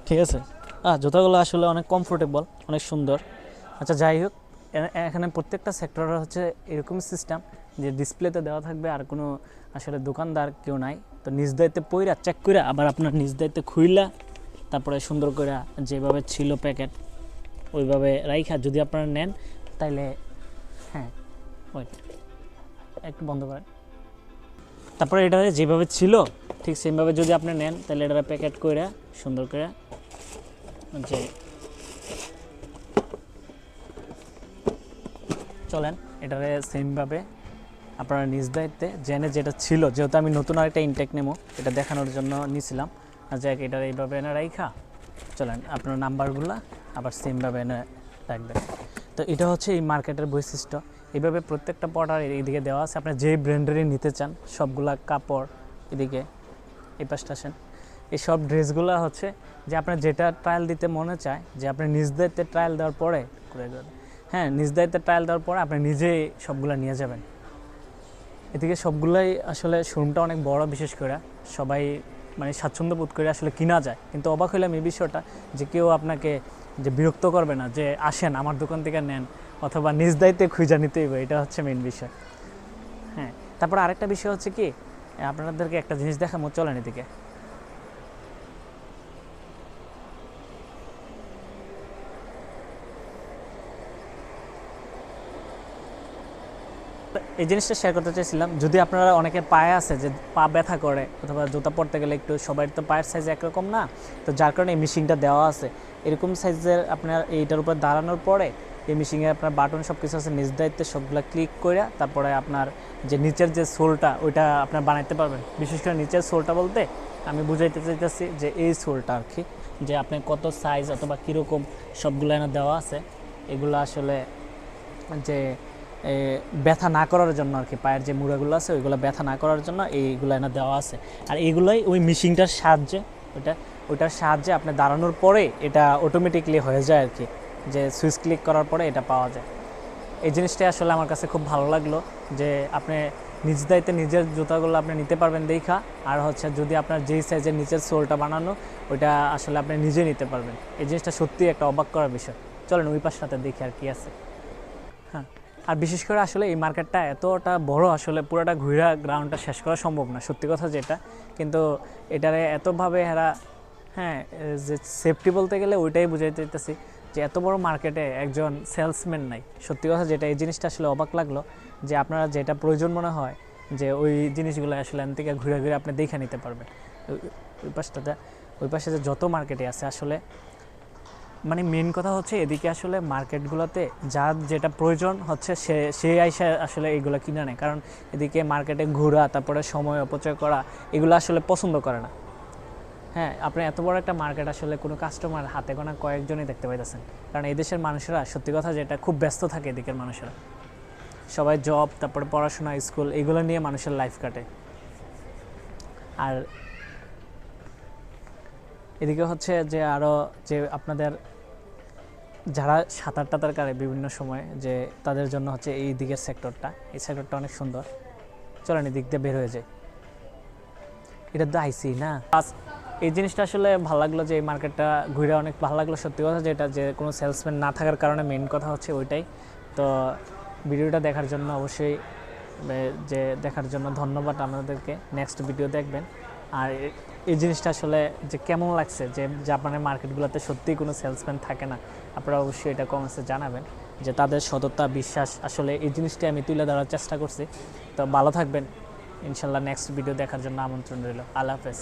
ঠিক আছে। জুতাগুলো আসলে অনেক কমফোর্টেবল, অনেক সুন্দর। আচ্ছা যাই হোক, এখানে প্রত্যেকটা সেক্টরের হচ্ছে এরকম সিস্টেম যে ডিসপ্লেতে দেওয়া থাকবে, আর কোনো আসলে দোকানদার কেউ নাই। তো নিজ দায়িত্বে পইরা চেক করে আবার আপনার নিজ দায়িত্বে খুইলা তারপরে সুন্দর করে যেভাবে ছিল প্যাকেট ওইভাবে রাইখা যদি আপনারা নেন তাইলে, হ্যাঁ ওয়েট একটু বন্ধ করেন, তারপরে এটা যেভাবে ছিল ঠিক সেমভাবে যদি আপনি নেন তাহলে এটা প্যাকেট করে সুন্দর করে যে চলেন এটারে সেমভাবে আপনারা নিজ দায়িত্বে জেনে যেটা ছিল, যেহেতু আমি নতুন আরেকটা ইনটেক নেবো এটা দেখানোর জন্য নিয়েছিলাম। আর যাক এটার এইভাবে এনে রাইখা চলেন আপনার নাম্বারগুলো আবার সেমভাবে এনে রাখবেন। তো এটা হচ্ছে এই মার্কেটের বৈশিষ্ট্য। এইভাবে প্রত্যেকটা পটার এইদিকে দেওয়া আছে, আপনি যে ব্র্যান্ডেরই নিতে চান সবগুলা কাপড় এদিকে এই পাশটা আসেন। এই সব ড্রেসগুলো হচ্ছে যে আপনার যেটা ট্রায়াল দিতে মনে চায়, যে আপনি নিজ দায়িত্বে ট্রায়াল দেওয়ার পরে হ্যাঁ নিজ দায়িত্বে ট্রায়াল দেওয়ার পরে আপনি নিজেই সবগুলো নিয়ে যাবেন। এদিকে সবগুলাই আসলে শোরুমটা অনেক বড়, বিশেষ করে সবাই মানে স্বাচ্ছন্দ্য বোধ করে আসলে কিনা যায়। কিন্তু অবাক হইলাম এই বিষয়টা যে কেউ আপনাকে যে বিরক্ত করবে না যে আসেন আমার দোকান থেকে নেন, অথবা নিজ দায়িত্বে খুঁজে নিতেই হবে, এটা হচ্ছে মেন বিষয়। হ্যাঁ, তারপর আরেকটা বিষয় হচ্ছে কি, আপনাদেরকে একটা জিনিস দেখাবো, চলেন এদিকে। এই জিনিসটা শেয়ার করতে চাইছিলাম, যদি আপনারা অনেকের পায়ে আছে যে পা ব্যথা করে অথবা জুতা পরতে গেলে একটু, সবাই তো পায়ের সাইজ একরকম না, তো যার কারণে এই মেশিনটা দেওয়া আছে এরকম সাইজের। আপনার এইটার উপর দাঁড়ানোর পরে এই মেশিনে আপনার বাটন সব কিছু আছে, নিজ দায়িত্বে সবগুলো ক্লিক করে তারপরে আপনার যে নিচের যে সোলটা ওইটা আপনার বানাইতে পারবেন। বিশেষ করে নিচের সোলটা বলতে আমি বুঝাইতে চাইতেছি যে এই সোলটা আর কি, যে আপনি কত সাইজ অথবা কীরকম সবগুলো এনে দেওয়া আছে। এগুলো আসলে যে ব্যথা না করার জন্য আর কি, পায়ের যে মুড়াগুলো আছে ওইগুলো ব্যথা না করার জন্য এইগুলো এনে দেওয়া আছে। আর এইগুলোই ওই মেশিনটার সাহায্যে ওইটার সাহায্যে আপনি দাঁড়ানোর পরে এটা অটোমেটিকলি হয়ে যায় আর কি, যে সুইচ ক্লিক করার পরে এটা পাওয়া যায়। এই জিনিসটা আসলে আমার কাছে খুব ভালো লাগলো, যে আপনি নিজ দায়িত্বে নিজের জুতাগুলো আপনি নিতে পারবেন দেখা। আর হচ্ছে যদি আপনার যেই সাইজের নিচের সোলটা বানানো ওইটা আসলে আপনি নিজে নিতে পারবেন। এই জিনিসটা সত্যিই একটা অবাক করার বিষয়। চলেন ওই পাশটাতে দেখি আর কি আছে। হ্যাঁ, আর বিশেষ করে আসলে এই মার্কেটটা এতটা বড়, আসলে পুরোটা ঘুরা গ্রাউন্ডটা শেষ করা সম্ভব না, সত্যি কথা যেটা। কিন্তু এটারে এতভাবে এরা, হ্যাঁ যে সেফটি বলতে গেলে ওইটাই বুঝাইতে চাইতেছি, যে এত বড় মার্কেটে একজন সেলসম্যান নাই, সত্যি কথা যেটা। এই জিনিসটা আসলে অবাক লাগলো, যে আপনারা যেটা প্রয়োজন মনে হয় যে ওই জিনিসগুলো আসলে এখান থেকে ঘুরে ঘুরে আপনি দেখে নিতে পারবেন। ওই পাশটাতে, ওই পাশে যে যত মার্কেটে আছে আসলে, মানে মেন কথা হচ্ছে এদিকে আসলে মার্কেটগুলোতে যার যেটা প্রয়োজন হচ্ছে সে আইসা আসলে এইগুলো কিনে নেয়। কারণ এদিকে মার্কেটে ঘোরা তারপরে সময় অপচয় করা এগুলো আসলে পছন্দ করে না। হ্যাঁ, আপনি এত বড় একটা মার্কেট আসলে কোনো কাস্টমার হাতে গোনা কয়েকজনই দেখতে পাইতেছেন, কারণ এই দেশের মানুষেরা সত্যি কথা যেটা খুব ব্যস্ত থাকে এদিকের মানুষেরা, সবাই জব তারপরে পড়াশোনা স্কুল এগুলো নিয়ে মানুষের লাইফ কাটে। আর এদিকে হচ্ছে যে আরও যে আপনাদের যারা সাঁতার টাতার কাটে বিভিন্ন সময়, যে তাদের জন্য হচ্ছে এই দিকের সেক্টরটা, এই সেক্টরটা অনেক সুন্দর। চলেন এই দিক দিয়ে বের হয়ে যায়, এটা তো আইসি না। এই জিনিসটা আসলে ভালো লাগলো, যে এই মার্কেটটা ঘুরে অনেক ভালো লাগলো সত্যি কথা যেটা, যে কোনো সেলসম্যান না থাকার কারণে মেন কথা হচ্ছে ওইটাই। তো ভিডিওটা দেখার জন্য অবশ্যই, যে দেখার জন্য ধন্যবাদ আমাদেরকে। নেক্সট ভিডিও দেখবেন। আর এই জিনিসটা আসলে যে কেমন লাগছে, যে জাপানের মার্কেটগুলোতে সত্যিই কোনো সেলসম্যান থাকে না, আপনারা অবশ্যই এটা কমেন্টসে জানাবেন, যে তাদের সততা বিশ্বাস আসলে এই জিনিসটি আমি তুলে ধরার চেষ্টা করছি। তো ভালো থাকবেন, ইনশাল্লাহ নেক্সট ভিডিও দেখার জন্য আমন্ত্রণ রইল। আল্লাহ হাফেজ।